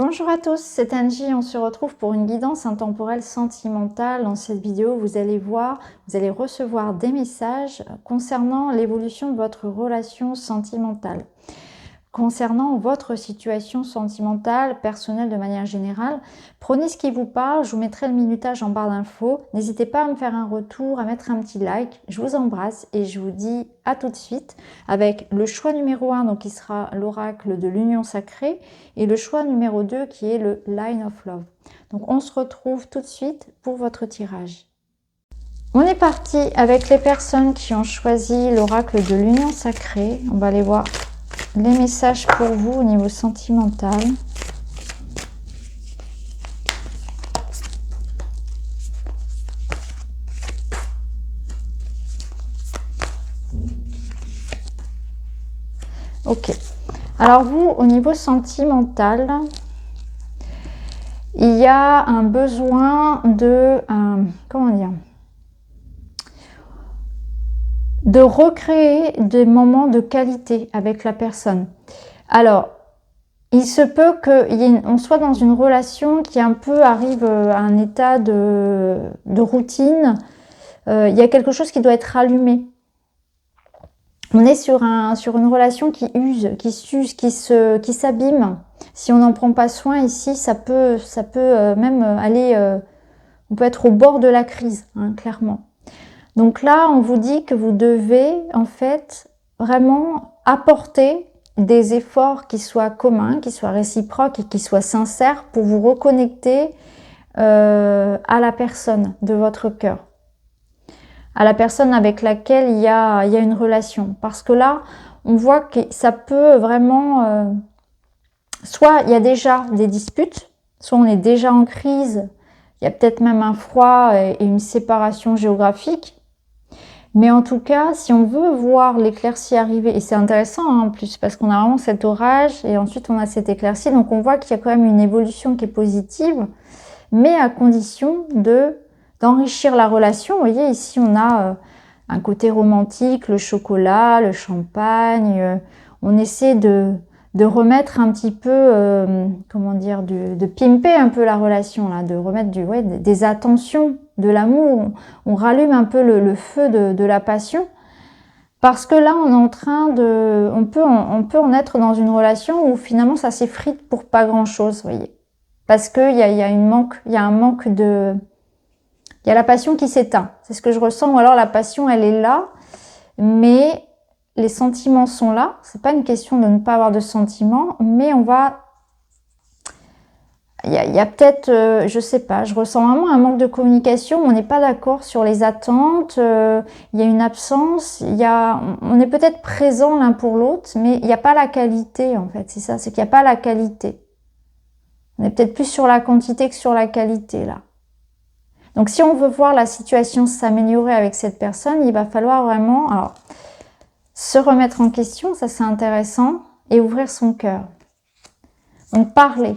Bonjour à tous, c'est Angie, on se retrouve pour une guidance intemporelle sentimentale. Dans cette vidéo, vous allez recevoir des messages concernant l'évolution de votre relation sentimentale. Concernant votre situation sentimentale, personnelle de manière générale, prenez ce qui vous parle, je vous mettrai le minutage en barre d'infos. N'hésitez pas à me faire un retour, à mettre un petit like. Je vous embrasse et je vous dis à tout de suite avec le choix numéro 1, donc qui sera l'oracle de l'union sacrée, et le choix numéro 2 qui est le Line of Love. Donc on se retrouve tout de suite pour votre tirage. On est parti avec les personnes qui ont choisi l'oracle de l'union sacrée. On va aller voir les messages pour vous au niveau sentimental. Ok. Alors vous, au niveau sentimental, il y a un besoin de... comment dire ? De recréer des moments de qualité avec la personne. Alors, il se peut qu'on soit dans une relation qui un peu arrive à un état de routine. Il y a quelque chose qui doit être allumé. On est sur une relation qui use, qui s'use, qui s'abîme. Si on n'en prend pas soin ici, ça peut même aller... on peut être au bord de la crise, hein, clairement. Donc là, on vous dit que vous devez en fait vraiment apporter des efforts qui soient communs, qui soient réciproques et qui soient sincères pour vous reconnecter à la personne de votre cœur, à la personne avec laquelle il y a une relation. Parce que là, on voit que ça peut vraiment... soit il y a déjà des disputes, soit on est déjà en crise, il y a peut-être même un froid et une séparation géographique. Mais en tout cas, si on veut voir l'éclaircie arriver, et c'est intéressant hein, en plus, parce qu'on a vraiment cet orage, et ensuite on a cette éclaircie, donc on voit qu'il y a quand même une évolution qui est positive, mais à condition d'enrichir la relation. Vous voyez, ici on a un côté romantique, le chocolat, le champagne, on essaie de remettre un petit peu, comment dire, de pimper un peu la relation, là, de remettre des attentions, de l'amour. On rallume un peu le feu de la passion. Parce que là, on est en train de... On peut en être dans une relation où finalement ça s'effrite pour pas grand-chose, vous voyez. Parce qu'il y a un manque de... Il y a la passion qui s'éteint. C'est ce que je ressens. Ou alors la passion, elle est là, mais... les sentiments sont là, c'est pas une question de ne pas avoir de sentiments, mais on va... Il y a peut-être, je sais pas, je ressens vraiment un manque de communication, on n'est pas d'accord sur les attentes, il y a une absence, on est peut-être présent l'un pour l'autre, mais il n'y a pas la qualité en fait, c'est ça, c'est qu'il n'y a pas la qualité. On est peut-être plus sur la quantité que sur la qualité là. Donc si on veut voir la situation s'améliorer avec cette personne, il va falloir vraiment... Alors, se remettre en question, ça c'est intéressant, et ouvrir son cœur. Donc parler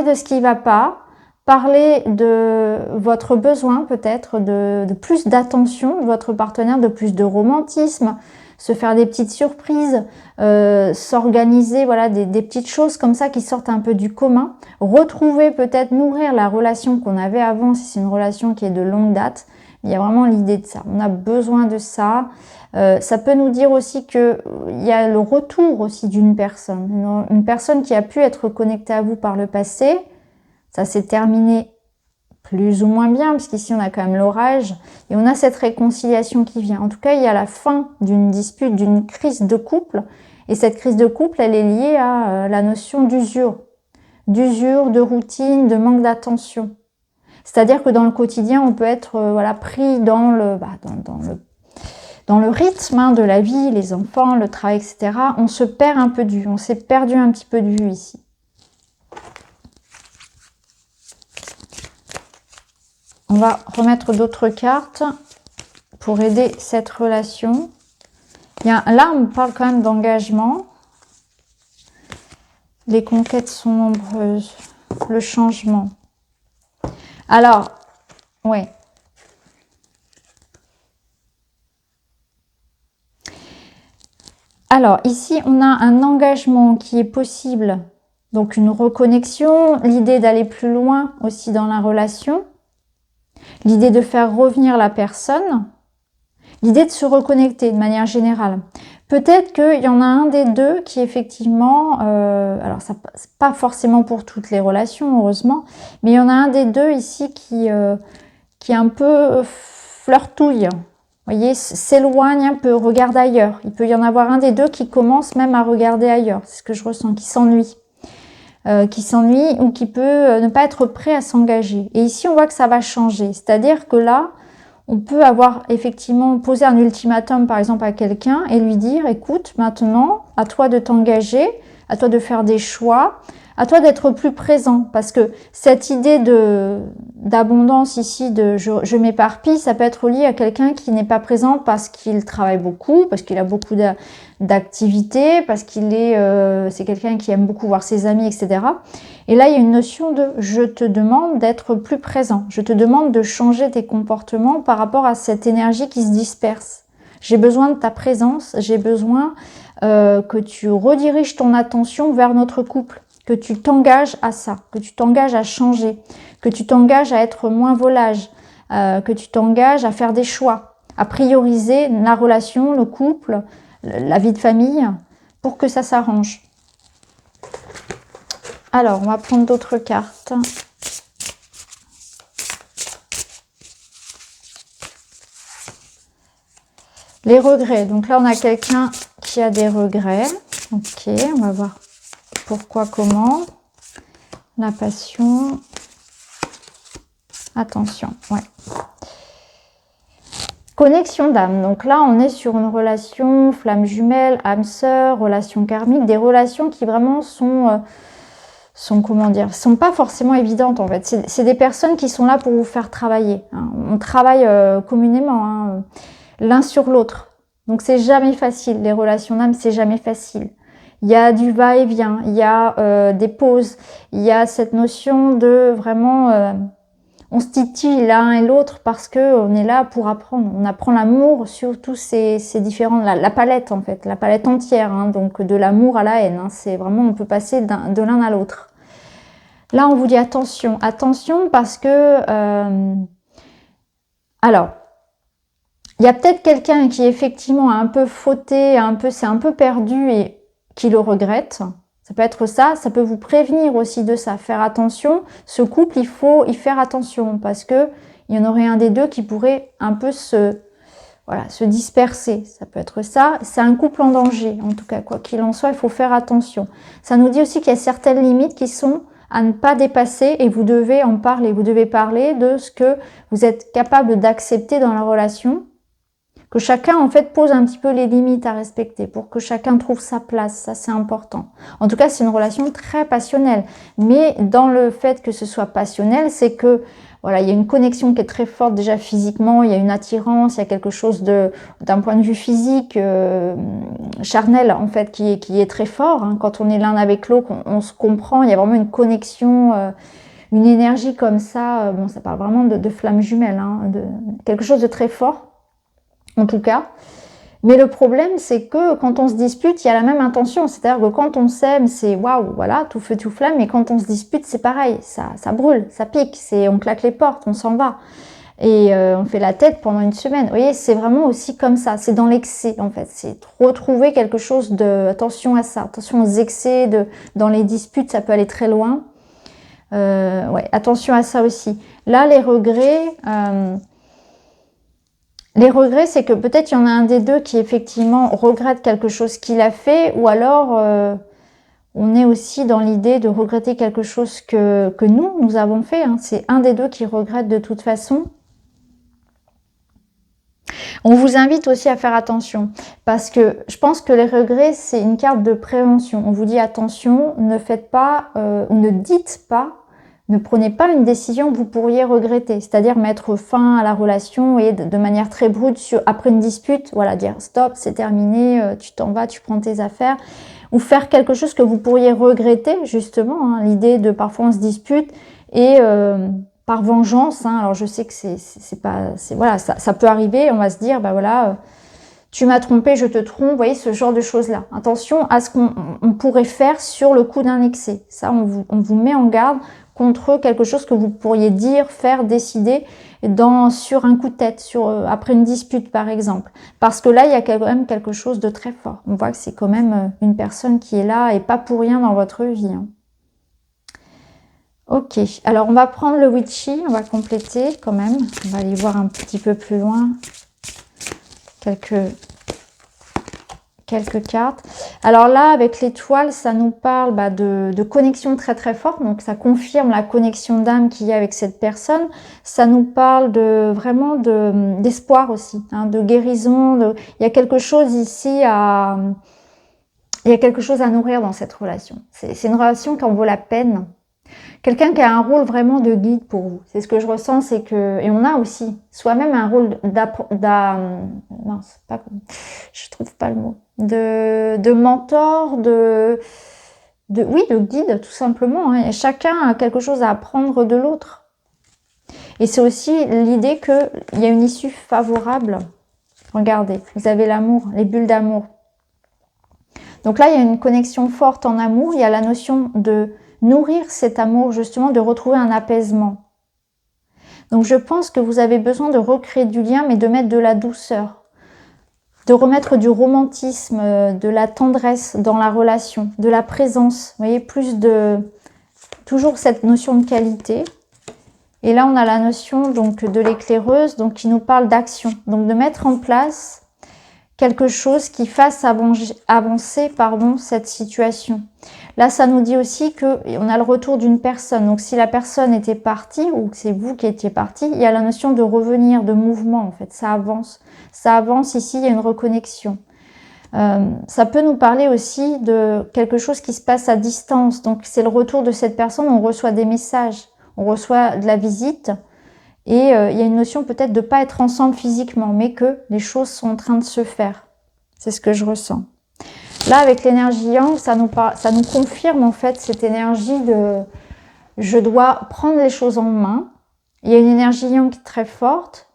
de ce qui ne va pas, parler de votre besoin peut-être de plus d'attention de votre partenaire, de plus de romantisme, se faire des petites surprises, s'organiser, voilà, des petites choses comme ça qui sortent un peu du commun, retrouver peut-être, nourrir la relation qu'on avait avant si c'est une relation qui est de longue date. Il y a vraiment l'idée de ça, on a besoin de ça. Ça peut nous dire aussi qu'il y a le retour aussi d'une personne, une personne qui a pu être connectée à vous par le passé. Ça s'est terminé plus ou moins bien, puisqu'ici on a quand même l'orage, et on a cette réconciliation qui vient. En tout cas, il y a la fin d'une dispute, d'une crise de couple, et cette crise de couple, elle est liée à la notion d'usure, de routine, de manque d'attention. C'est-à-dire que dans le quotidien, on peut être voilà, pris dans le rythme hein, de la vie, les enfants, le travail, etc. On se perd un peu de vue, on s'est perdu un petit peu de vue ici. On va remettre d'autres cartes pour aider cette relation. Là, on parle quand même d'engagement. Les conquêtes sont nombreuses. Le changement. Alors, ouais. Alors, ici, on a un engagement qui est possible Donc une reconnexion, l'idée d'aller plus loin aussi dans la relation, l'idée de faire revenir la personne, l'idée de se reconnecter de manière générale. Peut-être qu'il y en a un des deux qui effectivement, alors ça c'est pas forcément pour toutes les relations heureusement, mais il y en a un des deux ici qui est un peu flirtouille. Vous voyez, s'éloigne un peu, regarde ailleurs. Il peut y en avoir un des deux qui commence même à regarder ailleurs. C'est ce que je ressens, qui s'ennuie ou qui peut ne pas être prêt à s'engager. Et ici, on voit que ça va changer. C'est-à-dire que là, on peut avoir effectivement posé un ultimatum, par exemple, à quelqu'un et lui dire, écoute, maintenant, à toi de t'engager, à toi de faire des choix, à toi d'être plus présent. Parce que cette idée d'abondance ici, de je m'éparpille, ça peut être lié à quelqu'un qui n'est pas présent parce qu'il travaille beaucoup, parce qu'il a beaucoup d'activités, parce qu'il c'est quelqu'un qui aime beaucoup voir ses amis, etc. Et là, il y a une notion de je te demande d'être plus présent. Je te demande de changer tes comportements par rapport à cette énergie qui se disperse. J'ai besoin de ta présence, j'ai besoin que tu rediriges ton attention vers notre couple, que tu t'engages à ça, que tu t'engages à changer, que tu t'engages à être moins volage, que tu t'engages à faire des choix, à prioriser la relation, le couple, la vie de famille, pour que ça s'arrange. Alors, on va prendre d'autres cartes. Les regrets. Donc là, on a quelqu'un qui a des regrets. Ok, on va voir pourquoi, comment. La passion. Attention, ouais. Connexion d'âme. Donc là, on est sur une relation flamme jumelle, âme sœur, relation karmique, des relations qui vraiment sont comment dire, sont pas forcément évidentes en fait. C'est des personnes qui sont là pour vous faire travailler. Hein. On travaille communément, hein, l'un sur l'autre. Donc c'est jamais facile. Les relations d'âme, c'est jamais facile. Il y a du va-et-vient, il y a des pauses, il y a cette notion de vraiment, on se titille l'un et l'autre parce que on est là pour apprendre. On apprend l'amour sur tous ces différents, la palette en fait, la palette entière. Hein, donc de l'amour à la haine. Hein, c'est vraiment, on peut passer de l'un à l'autre. Là, on vous dit attention, attention parce que, alors, il y a peut-être quelqu'un qui effectivement a un peu fauté, s'est un peu perdu et qui le regrette. Ça peut être ça, ça peut vous prévenir aussi de ça. Faire attention, ce couple, il faut y faire attention parce que il y en aurait un des deux qui pourrait un peu se disperser. Ça peut être ça. C'est un couple en danger, en tout cas, quoi qu'il en soit, il faut faire attention. Ça nous dit aussi qu'il y a certaines limites qui sont à ne pas dépasser et vous devez en parler. Vous devez parler de ce que vous êtes capable d'accepter dans la relation, que chacun en fait pose un petit peu les limites à respecter pour que chacun trouve sa place. Ça, c'est important. En tout cas, c'est une relation très passionnelle. Mais dans le fait que ce soit passionnel, c'est que voilà, il y a une connexion qui est très forte déjà physiquement, il y a une attirance, il y a quelque chose d'un point de vue physique, charnel en fait, qui est très fort. Hein. Quand on est l'un avec l'autre, on se comprend, il y a vraiment une connexion, une énergie comme ça. Bon, ça parle vraiment de flamme jumelle, hein, de quelque chose de très fort, en tout cas. Mais le problème, c'est que quand on se dispute, il y a la même intention. C'est-à-dire que quand on s'aime, c'est waouh, voilà, tout feu, tout flamme. Mais quand on se dispute, c'est pareil. Ça brûle, ça pique. On claque les portes, on s'en va. Et on fait la tête pendant une semaine. Vous voyez, c'est vraiment aussi comme ça. C'est dans l'excès, en fait. C'est retrouver quelque chose de... Attention à ça. Attention aux excès. Dans les disputes, ça peut aller très loin. Ouais, attention à ça aussi. Là, les regrets... Les regrets, c'est que peut-être il y en a un des deux qui effectivement regrette quelque chose qu'il a fait, ou alors on est aussi dans l'idée de regretter quelque chose que nous avons fait. Hein. C'est un des deux qui regrette de toute façon. On vous invite aussi à faire attention, parce que je pense que les regrets, c'est une carte de prévention. On vous dit attention, ne faites pas, ou ne dites pas, ne prenez pas une décision que vous pourriez regretter, c'est-à-dire mettre fin à la relation et de manière très brute après une dispute, voilà, dire stop, c'est terminé, tu t'en vas, tu prends tes affaires, ou faire quelque chose que vous pourriez regretter, justement, hein, l'idée de parfois on se dispute et par vengeance, hein, alors je sais que c'est pas, voilà, ça peut arriver, on va se dire, bah voilà, Tu m'as trompé, je te trompe, vous voyez, ce genre de choses-là. Attention à ce qu'on pourrait faire sur le coup d'un excès. Ça, on vous met en garde contre quelque chose que vous pourriez dire, faire, décider sur un coup de tête, après une dispute par exemple. Parce que là, il y a quand même quelque chose de très fort. On voit que c'est quand même une personne qui est là et pas pour rien dans votre vie. Hein. Ok, alors on va prendre le witchy, on va compléter quand même. On va aller voir un petit peu plus loin quelques cartes. Alors là, avec l'étoile, ça nous parle de connexion très très forte. Donc ça confirme la connexion d'âme qu'il y a avec cette personne. Ça nous parle vraiment d'espoir aussi, hein, de guérison. Il y a quelque chose ici il y a quelque chose à nourrir dans cette relation. C'est une relation qui en vaut la peine. Quelqu'un qui a un rôle vraiment de guide pour vous. C'est ce que je ressens, c'est que... Et on a aussi soi-même un rôle non, c'est pas... Je trouve pas le mot. De mentor, oui, de guide, tout simplement. Hein. Et chacun a quelque chose à apprendre de l'autre. Et c'est aussi l'idée qu'il y a une issue favorable. Regardez, vous avez l'amour, les bulles d'amour. Donc là, il y a une connexion forte en amour. Il y a la notion de nourrir cet amour, justement, de retrouver un apaisement. Donc je pense que vous avez besoin de recréer du lien, mais de mettre de la douceur, de remettre du romantisme, de la tendresse dans la relation, de la présence. Vous voyez, toujours cette notion de qualité. Et là, on a la notion donc de l'éclaireuse, donc qui nous parle d'action. Donc de mettre en place quelque chose qui fasse avancer cette situation. Là, ça nous dit aussi qu'on a le retour d'une personne. Donc, si la personne était partie ou que c'est vous qui étiez parti, il y a la notion de revenir, de mouvement, en fait. Ça avance. Ça avance ici, il y a une reconnexion. Ça peut nous parler aussi de quelque chose qui se passe à distance. Donc, c'est le retour de cette personne. On reçoit des messages, on reçoit de la visite. Et il y a une notion peut-être de ne pas être ensemble physiquement, mais que les choses sont en train de se faire. C'est ce que je ressens. Là, avec l'énergie yang, ça nous confirme en fait cette énergie de je dois prendre les choses en main. Il y a une énergie yang très forte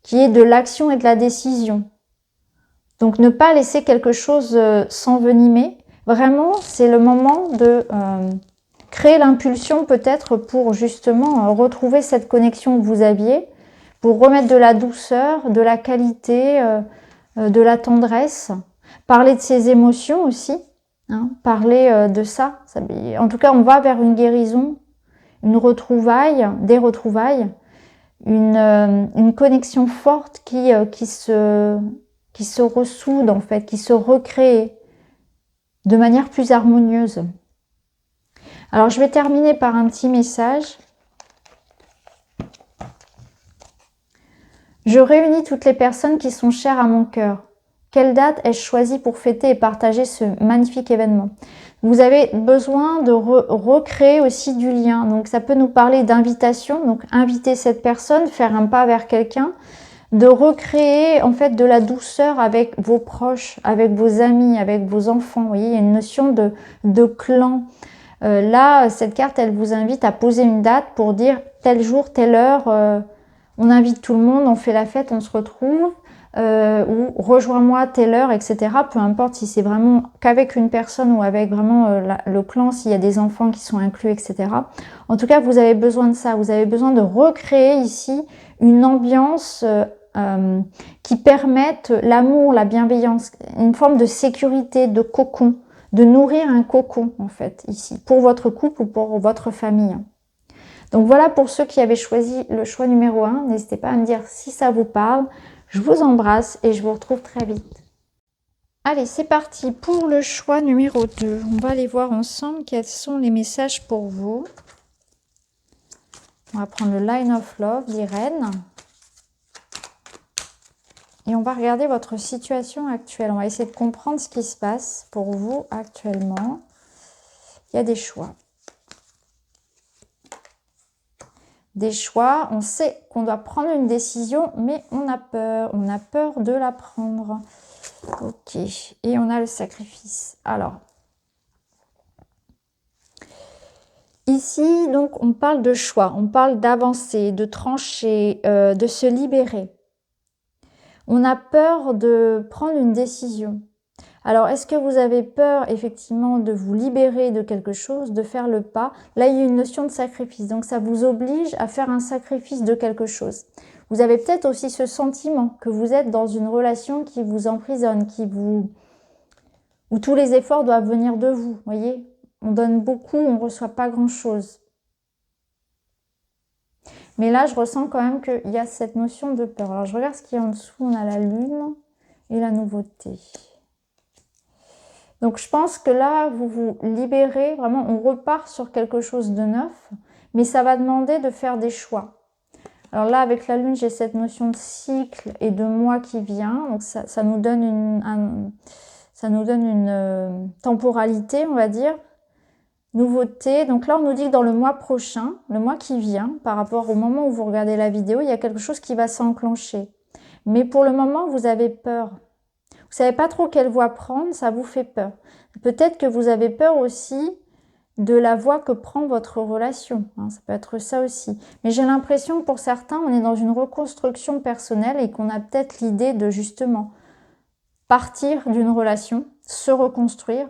qui est de l'action et de la décision. Donc ne pas laisser quelque chose s'envenimer. Vraiment, c'est le moment de créer l'impulsion peut-être pour justement retrouver cette connexion que vous aviez, pour remettre de la douceur, de la qualité, de la tendresse. Parler de ses émotions aussi, hein, parler de ça. En tout cas, on va vers une guérison, une retrouvaille, des retrouvailles, une connexion forte qui se ressoude en fait, qui se recrée de manière plus harmonieuse. Alors, je vais terminer par un petit message. Je réunis toutes les personnes qui sont chères à mon cœur. Quelle date ai-je choisi pour fêter et partager ce magnifique événement? Vous avez besoin de recréer aussi du lien. Donc, ça peut nous parler d'invitation. Donc, inviter cette personne, faire un pas vers quelqu'un. De recréer, en fait, de la douceur avec vos proches, avec vos amis, avec vos enfants. Vous voyez, il y a une notion de clan. Là, cette carte, elle vous invite à poser une date pour dire tel jour, telle heure, on invite tout le monde, on fait la fête, on se retrouve. Ou rejoins-moi telle heure, etc. Peu importe si c'est vraiment qu'avec une personne ou avec vraiment le clan, s'il y a des enfants qui sont inclus, etc. En tout cas, vous avez besoin de ça. Vous avez besoin de recréer ici une ambiance qui permette l'amour, la bienveillance, une forme de sécurité, de cocon, de nourrir un cocon, en fait, ici, pour votre couple ou pour votre famille. Donc voilà pour ceux qui avaient choisi le choix numéro 1. N'hésitez pas à me dire si ça vous parle. Je vous embrasse et je vous retrouve très vite. Allez, c'est parti pour le choix numéro 2. On va aller voir ensemble quels sont les messages pour vous. On va prendre le Line of Love d'Irène. Et on va regarder votre situation actuelle. On va essayer de comprendre ce qui se passe pour vous actuellement. Il y a des choix. Des choix, on sait qu'on doit prendre une décision, mais on a peur de la prendre. Ok, et on a le sacrifice. Alors, ici, donc, on parle de choix, on parle d'avancer, de trancher, de se libérer. On a peur de prendre une décision. Alors, est-ce que vous avez peur, effectivement, de vous libérer de quelque chose, de faire le pas? Là, il y a une notion de sacrifice. Donc, ça vous oblige à faire un sacrifice de quelque chose. Vous avez peut-être aussi ce sentiment que vous êtes dans une relation qui vous emprisonne, où tous les efforts doivent venir de vous. Voyez, on donne beaucoup, on ne reçoit pas grand-chose. Mais là, je ressens quand même qu'il y a cette notion de peur. Alors, je regarde ce qu'il y a en dessous. On a la lune et la nouveauté. Donc, je pense que là, vous vous libérez. Vraiment, on repart sur quelque chose de neuf. Mais ça va demander de faire des choix. Alors là, avec la lune, j'ai cette notion de cycle et de mois qui vient. Donc, ça nous donne une temporalité, on va dire. Nouveauté. Donc là, on nous dit que dans le mois prochain, le mois qui vient, par rapport au moment où vous regardez la vidéo, il y a quelque chose qui va s'enclencher. Mais pour le moment, vous avez peur. Vous savez pas trop quelle voie prendre, ça vous fait peur. Peut-être que vous avez peur aussi de la voie que prend votre relation. Ça peut être ça aussi. Mais j'ai l'impression que pour certains, on est dans une reconstruction personnelle et qu'on a peut-être l'idée de justement partir d'une relation, se reconstruire.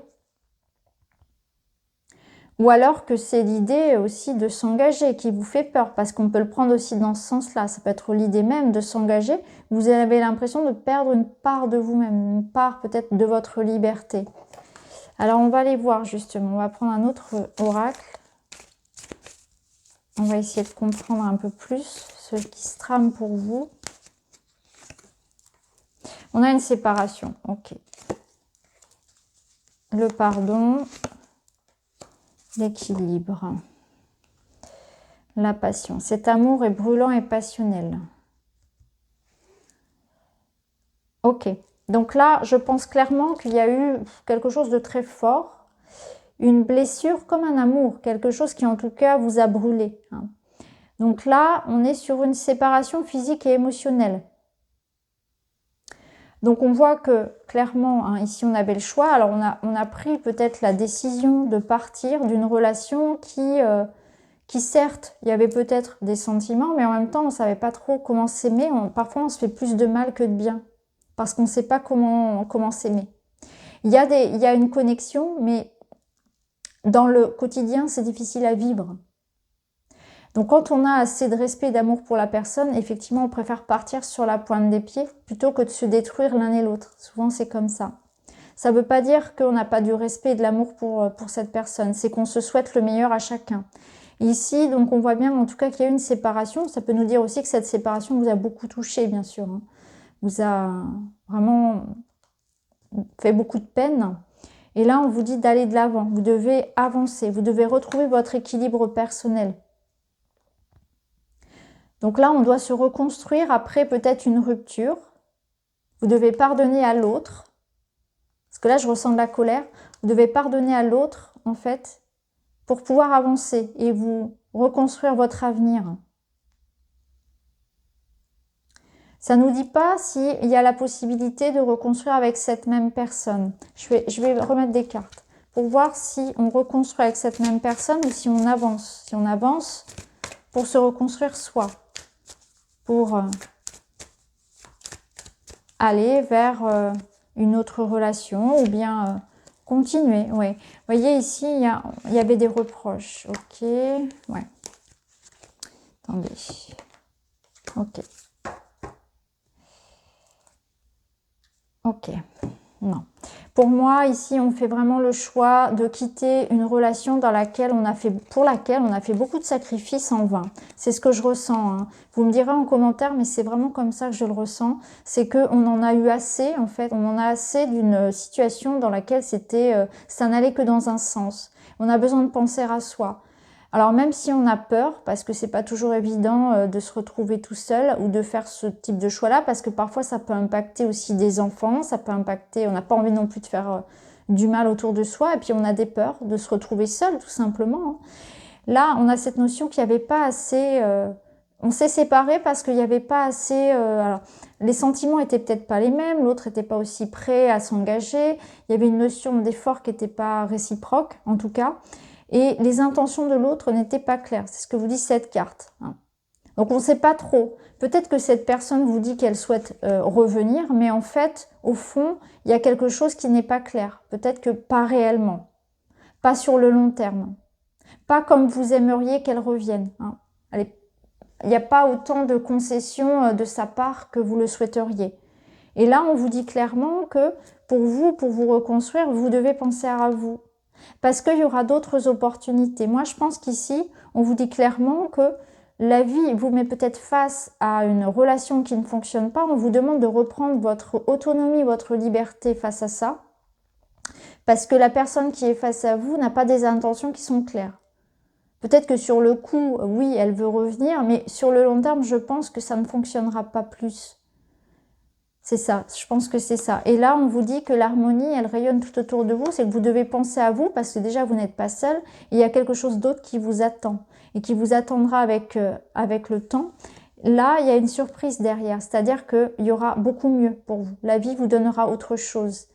Ou alors que c'est l'idée aussi de s'engager qui vous fait peur, parce qu'on peut le prendre aussi dans ce sens-là. Ça peut être l'idée même de s'engager. Vous avez l'impression de perdre une part de vous-même, une part peut-être de votre liberté. Alors, on va aller voir justement. On va prendre un autre oracle. On va essayer de comprendre un peu plus ce qui se trame pour vous. On a une séparation. Ok. Le pardon. L'équilibre. La passion. Cet amour est brûlant et passionnel. Ok. Donc là, je pense clairement qu'il y a eu quelque chose de très fort. Une blessure comme un amour. Quelque chose qui en tout cas vous a brûlé. Donc là, on est sur une séparation physique et émotionnelle. Donc on voit que clairement, ici on avait le choix. Alors on a pris peut-être la décision de partir d'une relation qui certes, il y avait peut-être des sentiments, mais en même temps on ne savait pas trop comment s'aimer. Parfois on se fait plus de mal que de bien, parce qu'on ne sait pas comment s'aimer. Il y a une connexion, mais dans le quotidien c'est difficile à vivre. Donc quand on a assez de respect et d'amour pour la personne, effectivement on préfère partir sur la pointe des pieds plutôt que de se détruire l'un et l'autre. Souvent c'est comme ça. Ça ne veut pas dire qu'on n'a pas du respect et de l'amour pour cette personne, c'est qu'on se souhaite le meilleur à chacun. Ici, donc on voit bien en tout cas qu'il y a une séparation. Ça peut nous dire aussi que cette séparation vous a beaucoup touché, bien sûr. Vous a vraiment fait beaucoup de peine. Et là, on vous dit d'aller de l'avant. Vous devez avancer, vous devez retrouver votre équilibre personnel. Donc là, on doit se reconstruire après peut-être une rupture. Vous devez pardonner à l'autre. Parce que là, je ressens de la colère. Vous devez pardonner à l'autre, en fait, pour pouvoir avancer et vous reconstruire votre avenir. Ça ne nous dit pas s'il y a la possibilité de reconstruire avec cette même personne. Je vais remettre des cartes pour voir si on reconstruit avec cette même personne ou si on avance. Si on avance pour se reconstruire soi. Pour aller vers une autre relation ou bien continuer. Ouais. Vous voyez ici, il y avait des reproches. Ok. Ouais. Attendez. Ok. Ok. Non. Pour moi, ici, on fait vraiment le choix de quitter une relation pour laquelle on a fait beaucoup de sacrifices en vain. C'est ce que je ressens. Vous me direz en commentaire, mais c'est vraiment comme ça que je le ressens. C'est qu'on en a eu assez, en fait. On en a assez d'une situation dans laquelle ça n'allait que dans un sens. On a besoin de penser à soi. Alors même si on a peur, parce que c'est pas toujours évident de se retrouver tout seul ou de faire ce type de choix-là, parce que parfois ça peut impacter aussi des enfants, ça peut impacter, on n'a pas envie non plus de faire du mal autour de soi, et puis on a des peurs de se retrouver seul tout simplement. Là, on a cette notion qu'il n'y avait pas assez... on s'est séparés parce qu'il n'y avait pas assez... alors, les sentiments étaient peut-être pas les mêmes, l'autre n'était pas aussi prêt à s'engager, il y avait une notion d'effort qui n'était pas réciproque, en tout cas. Et les intentions de l'autre n'étaient pas claires. C'est ce que vous dit cette carte. Donc on ne sait pas trop. Peut-être que cette personne vous dit qu'elle souhaite revenir, mais en fait, au fond, il y a quelque chose qui n'est pas clair. Peut-être que pas réellement, pas sur le long terme, pas comme vous aimeriez qu'elle revienne. Hein. Il n'y a pas autant de concessions de sa part que vous le souhaiteriez. Et là, on vous dit clairement que pour vous reconstruire, vous devez penser à vous. Parce qu'il y aura d'autres opportunités. Moi, je pense qu'ici, on vous dit clairement que la vie vous met peut-être face à une relation qui ne fonctionne pas. On vous demande de reprendre votre autonomie, votre liberté face à ça. Parce que la personne qui est face à vous n'a pas des intentions qui sont claires. Peut-être que sur le coup, oui, elle veut revenir, mais sur le long terme, je pense que ça ne fonctionnera pas plus. C'est ça, je pense que c'est ça. Et là, on vous dit que l'harmonie, elle rayonne tout autour de vous. C'est que vous devez penser à vous parce que déjà, vous n'êtes pas seul. Et il y a quelque chose d'autre qui vous attend et qui vous attendra avec le temps. Là, il y a une surprise derrière. C'est-à-dire qu'il y aura beaucoup mieux pour vous. La vie vous donnera autre chose.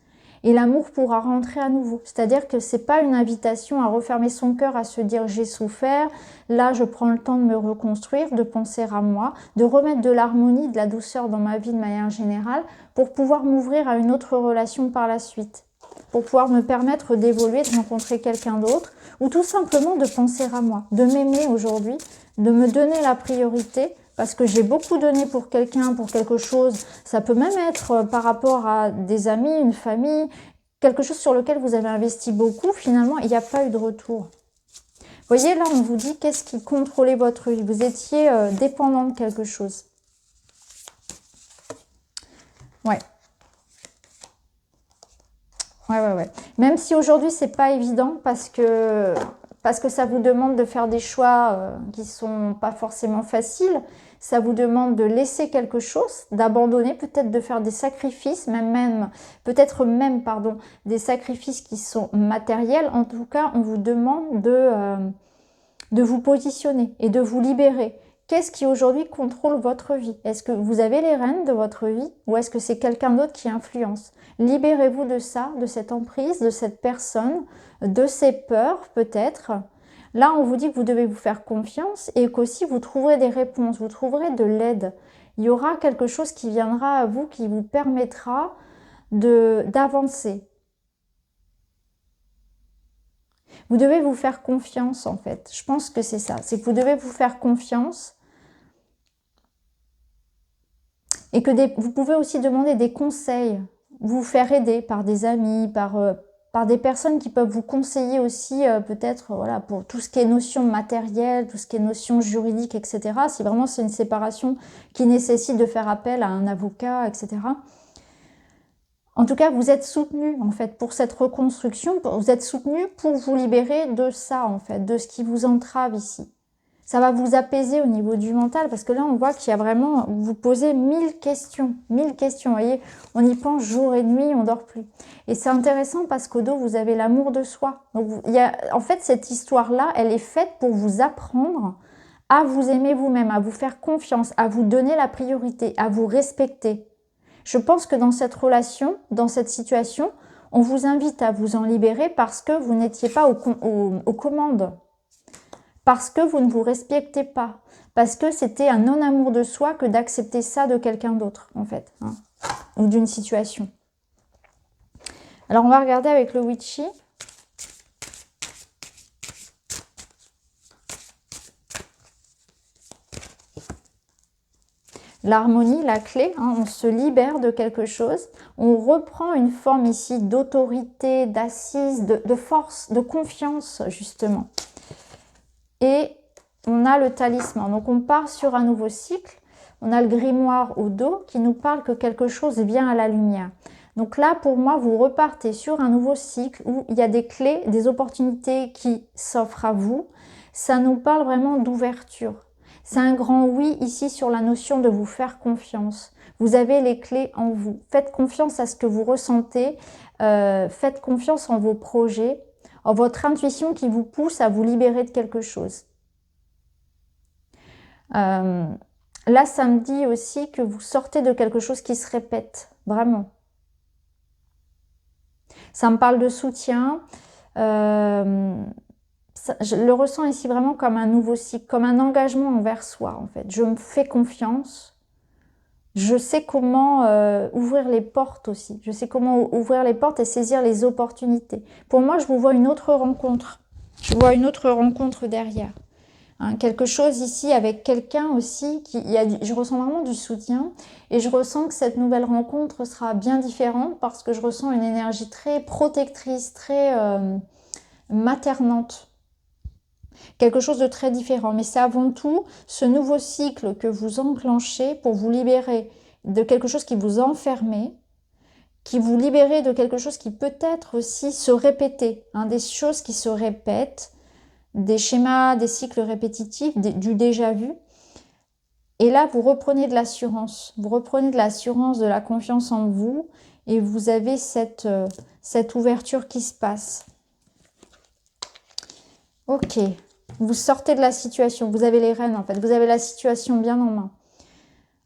Et l'amour pourra rentrer à nouveau. C'est-à-dire que c'est pas une invitation à refermer son cœur, à se dire j'ai souffert, là je prends le temps de me reconstruire, de penser à moi, de remettre de l'harmonie, de la douceur dans ma vie de manière générale, pour pouvoir m'ouvrir à une autre relation par la suite. Pour pouvoir me permettre d'évoluer, de rencontrer quelqu'un d'autre, ou tout simplement de penser à moi, de m'aimer aujourd'hui, de me donner la priorité, parce que j'ai beaucoup donné pour quelqu'un, pour quelque chose. Ça peut même être par rapport à des amis, une famille, quelque chose sur lequel vous avez investi beaucoup. Finalement, il n'y a pas eu de retour. Vous voyez, là, on vous dit qu'est-ce qui contrôlait votre vie. Vous étiez dépendant de quelque chose. Ouais. Ouais. Même si aujourd'hui, c'est pas évident parce que ça vous demande de faire des choix qui sont pas forcément faciles. Ça vous demande de laisser quelque chose, d'abandonner, peut-être de faire des sacrifices, peut-être même, des sacrifices qui sont matériels. En tout cas, on vous demande de vous positionner et de vous libérer. Qu'est-ce qui aujourd'hui contrôle votre vie? Est-ce que vous avez les rênes de votre vie ou est-ce que c'est quelqu'un d'autre qui influence? Libérez-vous de ça, de cette emprise, de cette personne, de ces peurs peut-être. Là, on vous dit que vous devez vous faire confiance et qu'aussi vous trouverez des réponses, vous trouverez de l'aide. Il y aura quelque chose qui viendra à vous qui vous permettra d'avancer. Vous devez vous faire confiance en fait. Je pense que c'est ça. C'est que vous devez vous faire confiance et que vous pouvez aussi demander des conseils, vous faire aider par des amis, par des personnes qui peuvent vous conseiller aussi peut-être voilà, pour tout ce qui est notion matérielle, tout ce qui est notion juridique, etc. Si vraiment c'est une séparation qui nécessite de faire appel à un avocat, etc. En tout cas, vous êtes soutenu en fait pour cette reconstruction, vous êtes soutenu pour vous libérer de ça en fait, de ce qui vous entrave ici. Ça va vous apaiser au niveau du mental parce que là, on voit qu'il y a vraiment, vous posez 1000 questions, vous voyez, on y pense jour et nuit, on dort plus. Et c'est intéressant parce qu'au dos, vous avez l'amour de soi. Donc, en fait, cette histoire-là, elle est faite pour vous apprendre à vous aimer vous-même, à vous faire confiance, à vous donner la priorité, à vous respecter. Je pense que dans cette relation, dans cette situation, on vous invite à vous en libérer parce que vous n'étiez pas aux commandes. Parce que vous ne vous respectez pas. Parce que c'était un non-amour de soi que d'accepter ça de quelqu'un d'autre, en fait. Hein, ou d'une situation. Alors, on va regarder avec le Witchy. L'harmonie, la clé, hein, on se libère de quelque chose. On reprend une forme ici d'autorité, d'assise, de force, de confiance, justement. Et on a le talisman. Donc, on part sur un nouveau cycle. On a le grimoire au dos qui nous parle que quelque chose vient à la lumière. Donc là, pour moi, vous repartez sur un nouveau cycle où il y a des clés, des opportunités qui s'offrent à vous. Ça nous parle vraiment d'ouverture. C'est un grand oui ici sur la notion de vous faire confiance. Vous avez les clés en vous. Faites confiance à ce que vous ressentez. Faites confiance en vos projets, en votre intuition qui vous pousse à vous libérer de quelque chose. Là, ça me dit aussi que vous sortez de quelque chose qui se répète, vraiment. Ça me parle de soutien. Ça je le ressens ici vraiment comme un nouveau cycle, comme un engagement envers soi en fait. Je me fais confiance. Je sais comment ouvrir les portes aussi. Je sais comment ouvrir les portes et saisir les opportunités. Pour moi, je vous vois une autre rencontre. Je vois une autre rencontre derrière. Hein, quelque chose ici avec quelqu'un aussi je ressens vraiment du soutien et je ressens que cette nouvelle rencontre sera bien différente parce que je ressens une énergie très protectrice, très maternante. Quelque chose de très différent. Mais c'est avant tout ce nouveau cycle que vous enclenchez pour vous libérer de quelque chose qui vous enfermait, qui vous libérait de quelque chose qui peut-être aussi se répétait, hein, des choses qui se répètent, des schémas, des cycles répétitifs, du déjà vu. Et là, vous reprenez de l'assurance. Vous reprenez de l'assurance, de la confiance en vous et vous avez cette ouverture qui se passe. Ok. Vous sortez de la situation. Vous avez les rênes en fait. Vous avez la situation bien en main.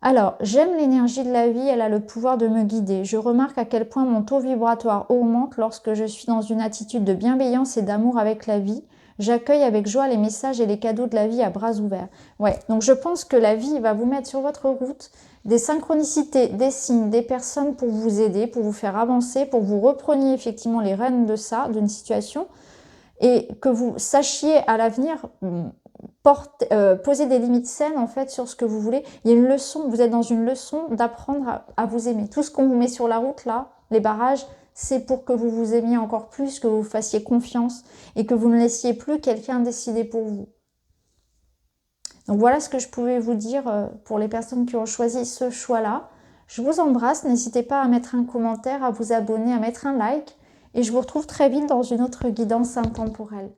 Alors, j'aime l'énergie de la vie. Elle a le pouvoir de me guider. Je remarque à quel point mon taux vibratoire augmente lorsque je suis dans une attitude de bienveillance et d'amour avec la vie. J'accueille avec joie les messages et les cadeaux de la vie à bras ouverts. Ouais, donc je pense que la vie va vous mettre sur votre route des synchronicités, des signes, des personnes pour vous aider, pour vous faire avancer, pour que vous repreniez effectivement les rênes de ça, d'une situation, et que vous sachiez à l'avenir poser des limites saines en fait sur ce que vous voulez. Il y a une leçon, vous êtes dans une leçon d'apprendre à vous aimer. Tout ce qu'on vous met sur la route là, les barrages, c'est pour que vous vous aimiez encore plus, que vous fassiez confiance et que vous ne laissiez plus quelqu'un décider pour vous. Donc voilà ce que je pouvais vous dire pour les personnes qui ont choisi ce choix-là. Je vous embrasse, n'hésitez pas à mettre un commentaire, à vous abonner, à mettre un like et je vous retrouve très vite dans une autre guidance intemporelle.